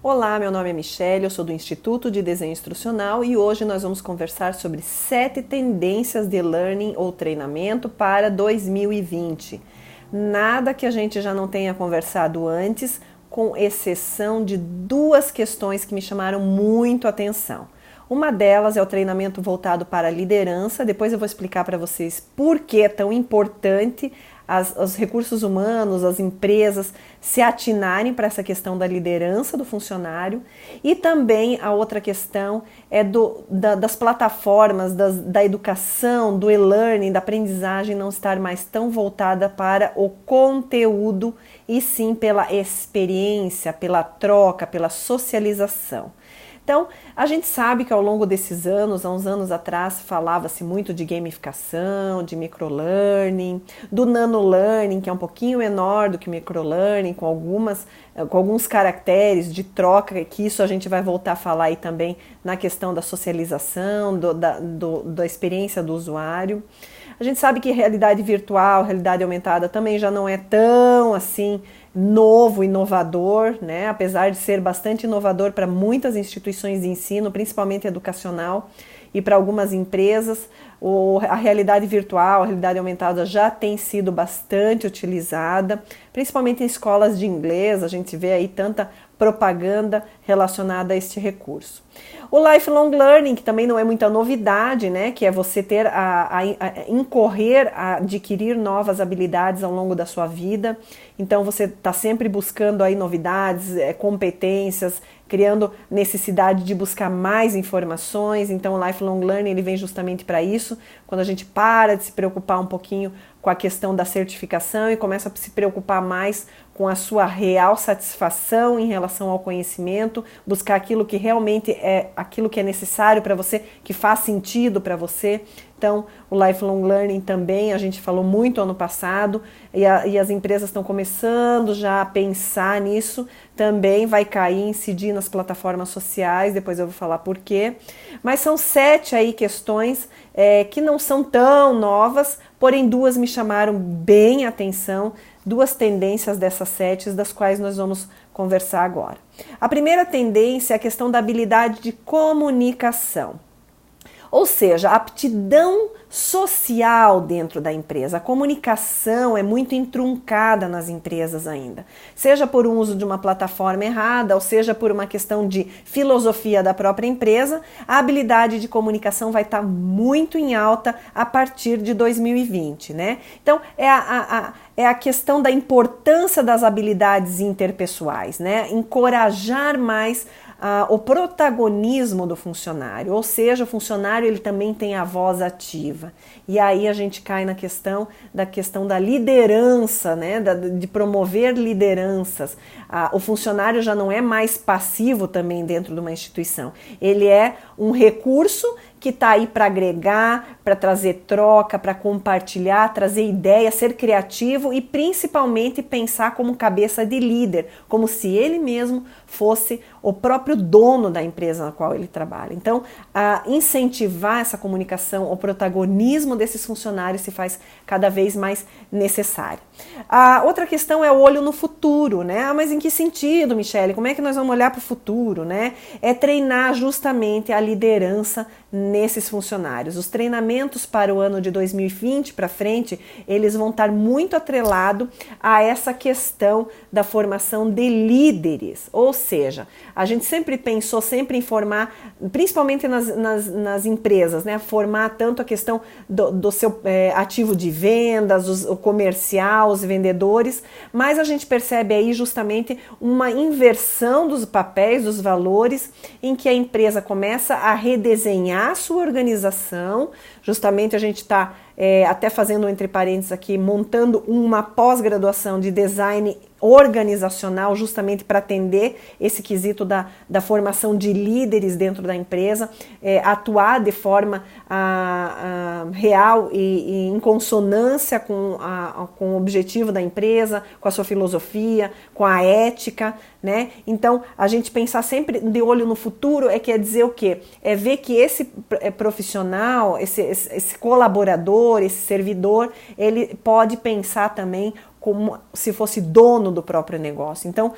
Olá, meu nome é Michele, eu sou do Instituto de Desenho Instrucional e hoje nós vamos conversar sobre 7 tendências de learning ou treinamento para 2020. Nada que a gente já não tenha conversado antes, com exceção de 2 questões que me chamaram muito a atenção. Uma delas é o treinamento voltado para a liderança. Depois eu vou explicar para vocês por que é tão importante os recursos humanos, as empresas se atinarem para essa questão da liderança do funcionário. E também a outra questão é das plataformas, da educação, do e-learning, da aprendizagem não estar mais tão voltada para o conteúdo e sim pela experiência, pela troca, pela socialização. Então, a gente sabe que ao longo desses anos, há uns anos atrás, falava-se muito de gamificação, de microlearning, do nanolearning, que é um pouquinho menor do que microlearning, com alguns caracteres de troca, que isso a gente vai voltar a falar aí também na questão da socialização, da experiência do usuário. A gente sabe que realidade virtual, realidade aumentada também já não é tão assim novo, inovador, né? Apesar de ser bastante inovador para muitas instituições de ensino, principalmente educacional, e para algumas empresas, a realidade virtual, a realidade aumentada já tem sido bastante utilizada, principalmente em escolas de inglês, a gente vê aí tanta propaganda relacionada a este recurso. O lifelong learning, que também não é muita novidade, né? Que é você ter incorrer a adquirir novas habilidades ao longo da sua vida. Então você está sempre buscando aí novidades, competências, criando necessidade de buscar mais informações. Então o lifelong learning ele vem justamente para isso, quando a gente para de se preocupar um pouquinho com a questão da certificação e começa a se preocupar mais com a sua real satisfação em relação ao conhecimento, buscar aquilo que realmente é aquilo que é necessário para você, que faz sentido para você. Então, o lifelong learning também, a gente falou muito ano passado, e as empresas estão começando já a pensar nisso, também vai cair, incidir nas plataformas sociais, depois eu vou falar por quê. Mas são 7 aí questões que não são tão novas, porém 2 me chamaram bem a atenção, 2 tendências dessas 7, das quais nós vamos conversar agora. A primeira tendência é a questão da habilidade de comunicação. Ou seja, a aptidão social dentro da empresa. A comunicação é muito entroncada nas empresas ainda. Seja por um uso de uma plataforma errada, ou seja por uma questão de filosofia da própria empresa, a habilidade de comunicação vai estar muito em alta a partir de 2020, né? Então, é a questão da importância das habilidades interpessoais, né? Encorajar mais o protagonismo do funcionário, ou seja, o funcionário ele também tem a voz ativa. E aí a gente cai na questão da liderança, né? De promover lideranças. O funcionário já não é mais passivo também dentro de uma instituição. Ele é um recurso que está aí para agregar, para trazer troca, para compartilhar, trazer ideia, ser criativo e principalmente pensar como cabeça de líder, como se ele mesmo fosse o próprio dono da empresa na qual ele trabalha. Então, incentivar essa comunicação, o protagonismo desses funcionários se faz cada vez mais necessário. A outra questão é o olho no futuro, né? Mas em que sentido, Michele? Como é que nós vamos olhar para o futuro, né? É treinar justamente a liderança nesses funcionários. Os treinamentos para o ano de 2020 para frente, eles vão estar muito atrelados a essa questão da formação de líderes, ou seja, a gente sempre pensou em formar, principalmente nas empresas, né, formar tanto a questão do seu ativo de vendas, o comercial, os vendedores, mas a gente percebe aí justamente uma inversão dos papéis, dos valores, em que a empresa começa a redesenhar a sua organização. Justamente a gente está até fazendo entre parênteses aqui, montando uma pós-graduação de design organizacional justamente para atender esse quesito da formação de líderes dentro da empresa, atuar de forma real e em consonância com o objetivo da empresa, com a sua filosofia, com a ética, né? Então, a gente pensar sempre de olho no futuro quer dizer o quê? É ver que esse profissional, esse colaborador, esse servidor, ele pode pensar também como se fosse dono do próprio negócio. Então,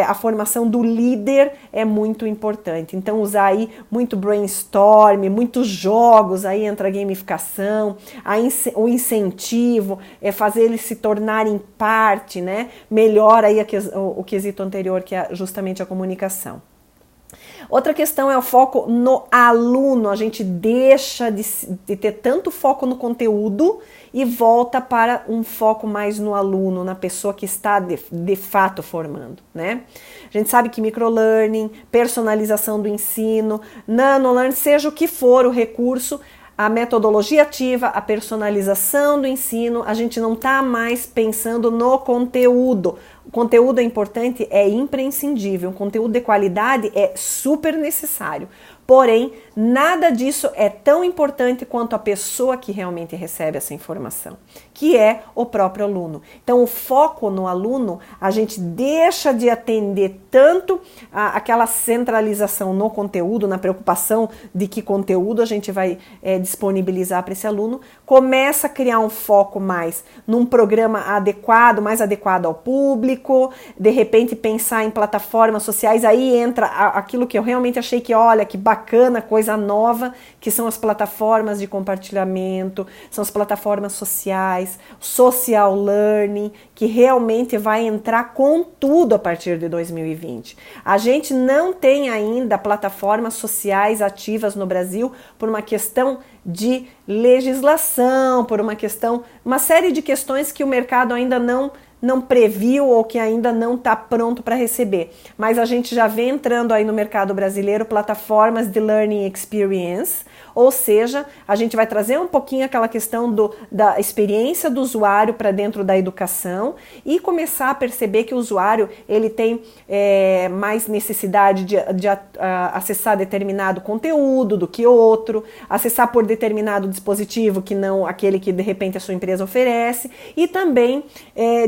a formação do líder é muito importante. Então, usar aí muito brainstorm, muitos jogos, aí entra a gamificação, o incentivo, fazer eles se tornarem parte, né? Melhora aí o quesito anterior, que é justamente a comunicação. Outra questão é o foco no aluno. A gente deixa de ter tanto foco no conteúdo e volta para um foco mais no aluno, na pessoa que está de fato formando, né? A gente sabe que microlearning, personalização do ensino, nanolearning, seja o que for o recurso, a metodologia ativa, a personalização do ensino, a gente não está mais pensando no conteúdo. O conteúdo é importante, é imprescindível, um conteúdo de qualidade é super necessário. Porém, nada disso é tão importante quanto a pessoa que realmente recebe essa informação, que é o próprio aluno. Então, o foco no aluno, a gente deixa de atender tanto aquela centralização no conteúdo, na preocupação de que conteúdo a gente vai disponibilizar para esse aluno, começa a criar um foco mais num programa adequado, mais adequado ao público, de repente pensar em plataformas sociais, aí entra aquilo que eu realmente achei que, olha, que bacana, coisa nova, que são as plataformas de compartilhamento, são as plataformas sociais, social learning, que realmente vai entrar com tudo a partir de 2020. A gente não tem ainda plataformas sociais ativas no Brasil por uma questão de legislação, por uma série de questões que o mercado ainda não previu ou que ainda não está pronto para receber. Mas a gente já vem entrando aí no mercado brasileiro plataformas de learning experience, ou seja, a gente vai trazer um pouquinho aquela questão da experiência do usuário para dentro da educação e começar a perceber que o usuário ele tem mais necessidade de acessar determinado conteúdo do que outro, acessar por determinado dispositivo que não aquele que de repente a sua empresa oferece, e também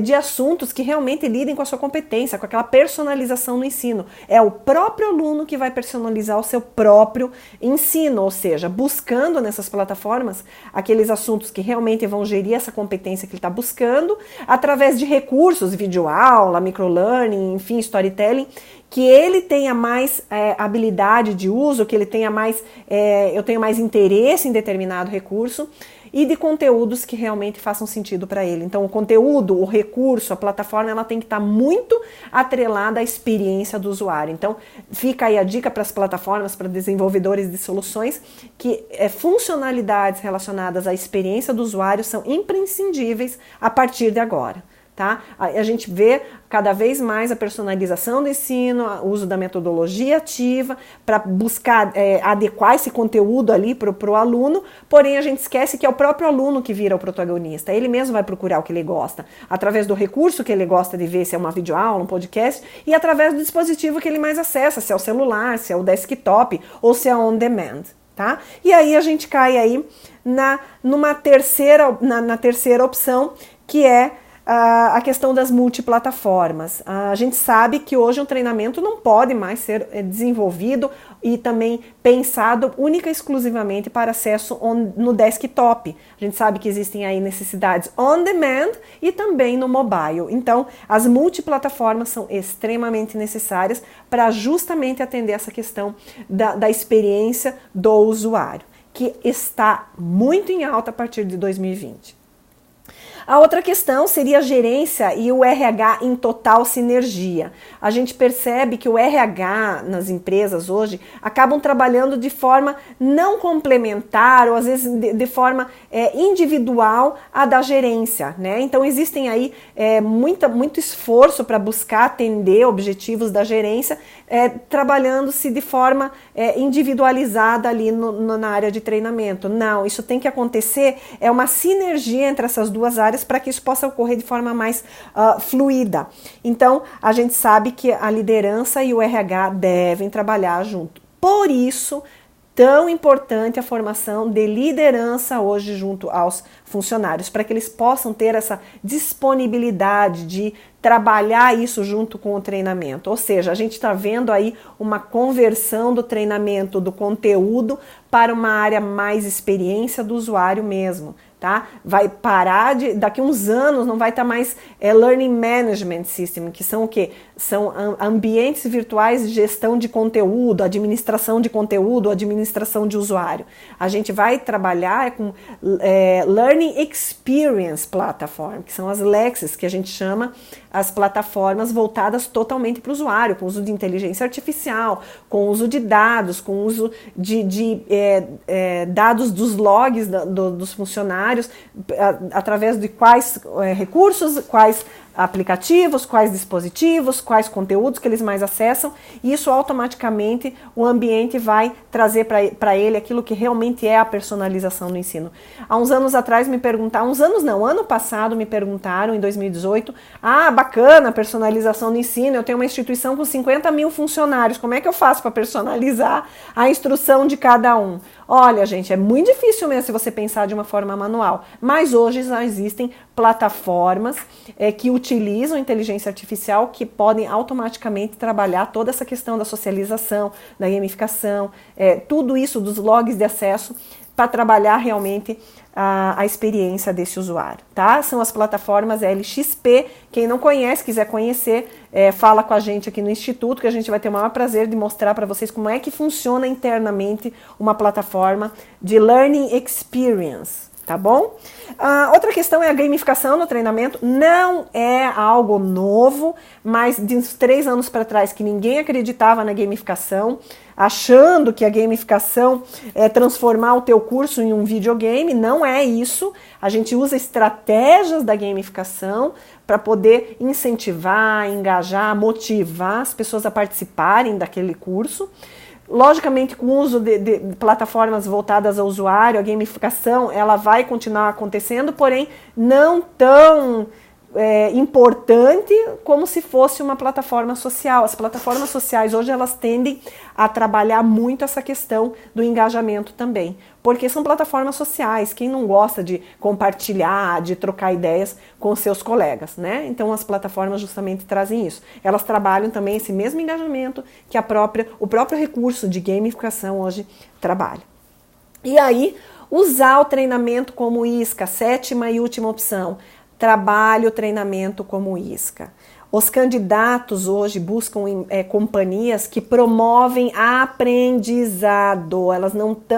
de assuntos que realmente lidem com a sua competência, com aquela personalização no ensino. É o próprio aluno que vai personalizar o seu próprio ensino, ou seja, buscando nessas plataformas aqueles assuntos que realmente vão gerir essa competência que ele está buscando, através de recursos, videoaula, microlearning, enfim, storytelling, que ele tenha mais habilidade de uso, que ele tenha mais, eu tenho mais interesse em determinado recurso, e de conteúdos que realmente façam sentido para ele. Então, o conteúdo, o recurso, a plataforma, ela tem que estar muito atrelada à experiência do usuário. Então, fica aí a dica para as plataformas, para desenvolvedores de soluções, que funcionalidades relacionadas à experiência do usuário são imprescindíveis a partir de agora. Tá? A gente vê cada vez mais a personalização do ensino, o uso da metodologia ativa para buscar adequar esse conteúdo ali para o aluno, porém a gente esquece que é o próprio aluno que vira o protagonista, ele mesmo vai procurar o que ele gosta, através do recurso que ele gosta de ver, se é uma videoaula, um podcast, e através do dispositivo que ele mais acessa, se é o celular, se é o desktop ou se é on demand. Tá? E aí a gente cai aí na terceira opção, que é a questão das multiplataformas. A gente sabe que hoje um treinamento não pode mais ser desenvolvido e também pensado única e exclusivamente para acesso no desktop. A gente sabe que existem aí necessidades on demand e também no mobile. Então, as multiplataformas são extremamente necessárias para justamente atender essa questão da experiência do usuário, que está muito em alta a partir de 2020. A outra questão seria a gerência e o RH em total sinergia. A gente percebe que o RH nas empresas hoje acabam trabalhando de forma não complementar ou às vezes de forma individual à da gerência, né? Então existem aí muito esforço para buscar atender objetivos da gerência, trabalhando-se de forma individualizada ali na área de treinamento. Não, isso tem que acontecer, é uma sinergia entre essas duas áreas para que isso possa ocorrer de forma mais fluida. Então, a gente sabe que a liderança e o RH devem trabalhar junto. Por isso, tão importante a formação de liderança hoje junto aos funcionários, para que eles possam ter essa disponibilidade de trabalhar isso junto com o treinamento. Ou seja, a gente está vendo aí uma conversão do treinamento, do conteúdo, para uma área mais experiência do usuário mesmo. Tá? Vai parar daqui uns anos não vai estar mais Learning Management System, que são o quê? São ambientes virtuais de gestão de conteúdo, administração de conteúdo, administração de usuário. A gente vai trabalhar com Learning Experience Platform, que são as LEXs, que a gente chama as plataformas voltadas totalmente para o usuário, com uso de inteligência artificial, com uso de dados, com uso de dados dos logs dos funcionários, através de quais recursos, quais aplicativos, quais dispositivos, quais conteúdos que eles mais acessam, e isso automaticamente o ambiente vai trazer para ele aquilo que realmente é a personalização do ensino. Há uns anos atrás me perguntaram, ano passado me perguntaram, em 2018, bacana a personalização do ensino, eu tenho uma instituição com 50 mil funcionários, como é que eu faço para personalizar a instrução de cada um? Olha, gente, é muito difícil mesmo se você pensar de uma forma manual, mas hoje já existem plataformas que utilizam inteligência artificial que podem automaticamente trabalhar toda essa questão da socialização, da gamificação, tudo isso dos logs de acesso para trabalhar realmente a experiência desse usuário, tá? São as plataformas LXP. Quem não conhece, quiser conhecer, fala com a gente aqui no Instituto, que a gente vai ter o maior prazer de mostrar para vocês como é que funciona internamente uma plataforma de Learning Experience, tá bom? Outra questão é a gamificação no treinamento. Não é algo novo, mas de uns 3 anos para trás que ninguém acreditava na gamificação, achando que a gamificação é transformar o teu curso em um videogame. Não é isso. A gente usa estratégias da gamificação para poder incentivar, engajar, motivar as pessoas a participarem daquele curso. Logicamente, com o uso de plataformas voltadas ao usuário, a gamificação ela vai continuar acontecendo, porém não tão importante como se fosse uma plataforma social. As plataformas sociais hoje elas tendem a trabalhar muito essa questão do engajamento também, porque são plataformas sociais. Quem não gosta de compartilhar, de trocar ideias com seus colegas, né? Então as plataformas justamente trazem isso. Elas trabalham também esse mesmo engajamento que o próprio recurso de gamificação hoje trabalha. E aí, usar o treinamento como isca, 7ª e última opção. Trabalhe o treinamento como isca. Os candidatos hoje buscam companhias que promovem aprendizado.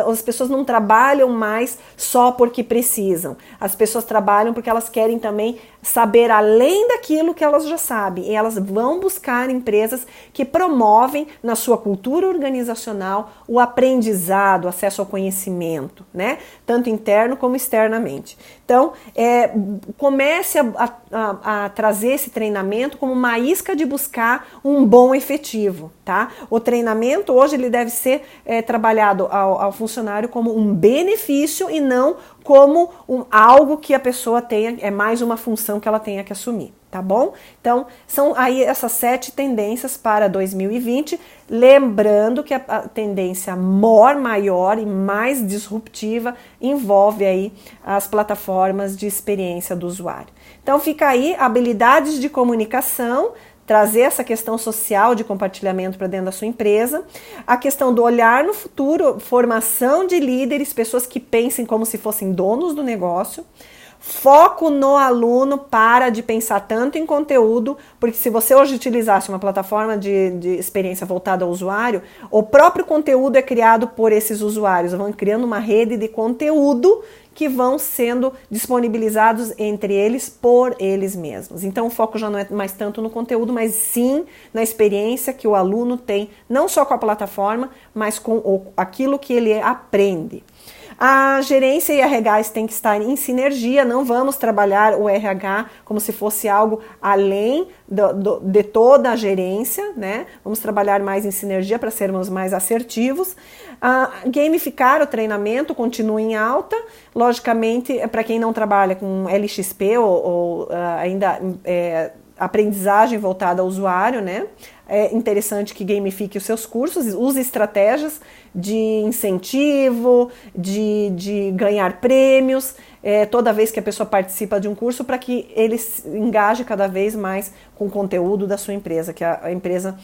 As pessoas não trabalham mais só porque precisam. As pessoas trabalham porque elas querem também saber além daquilo que elas já sabem. E elas vão buscar empresas que promovem na sua cultura organizacional o aprendizado, o acesso ao conhecimento, né? Tanto interno como externamente. Então, comece a trazer esse treinamento como uma isca de buscar um bom efetivo, tá? O treinamento hoje ele deve ser trabalhado ao funcionário como um benefício e não como algo que a pessoa tenha, mais uma função que ela tenha que assumir, tá bom? Então, são aí essas 7 tendências para 2020, lembrando que a tendência maior e mais disruptiva envolve aí as plataformas de experiência do usuário. Então, fica aí habilidades de comunicação, trazer essa questão social de compartilhamento para dentro da sua empresa, a questão do olhar no futuro, formação de líderes, pessoas que pensem como se fossem donos do negócio, foco no aluno, para de pensar tanto em conteúdo, porque se você hoje utilizasse uma plataforma de experiência voltada ao usuário, o próprio conteúdo é criado por esses usuários, vão criando uma rede de conteúdo que vão sendo disponibilizados entre eles por eles mesmos. Então o foco já não é mais tanto no conteúdo, mas sim na experiência que o aluno tem, não só com a plataforma, mas com aquilo que ele aprende. A gerência e RHs têm que estar em sinergia, não vamos trabalhar o RH como se fosse algo além de toda a gerência, né? Vamos trabalhar mais em sinergia para sermos mais assertivos. Gamificar o treinamento continua em alta, logicamente, para quem não trabalha com LXP ou ainda aprendizagem voltada ao usuário, né? É interessante que gamifique os seus cursos, use estratégias de incentivo, de ganhar prêmios, toda vez que a pessoa participa de um curso, para que ele se engaje cada vez mais com o conteúdo da sua empresa, que a empresa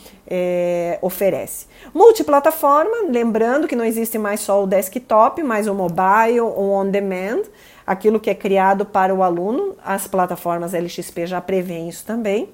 oferece. Multiplataforma, lembrando que não existe mais só o desktop, mas o mobile, o on-demand. aquilo que é criado para o aluno, as plataformas LXP já prevêem isso também,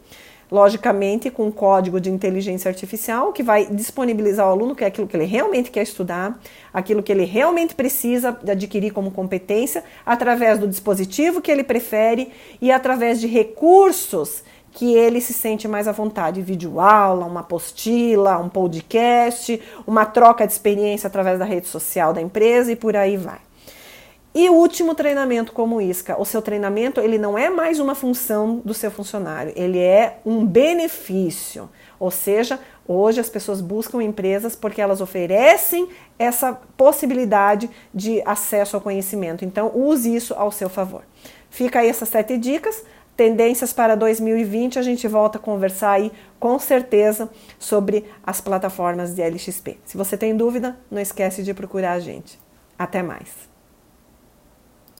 logicamente com um código de inteligência artificial que vai disponibilizar ao aluno que é aquilo que ele realmente quer estudar, aquilo que ele realmente precisa adquirir como competência, através do dispositivo que ele prefere e através de recursos que ele se sente mais à vontade, videoaula, uma apostila, um podcast, uma troca de experiência através da rede social da empresa e por aí vai. E o último treinamento como isca, o seu treinamento ele não é mais uma função do seu funcionário, ele é um benefício, ou seja, hoje as pessoas buscam empresas porque elas oferecem essa possibilidade de acesso ao conhecimento, então use isso ao seu favor. Fica aí essas 7 dicas, tendências para 2020, a gente volta a conversar aí com certeza sobre as plataformas de LXP. Se você tem dúvida, não esquece de procurar a gente. Até mais!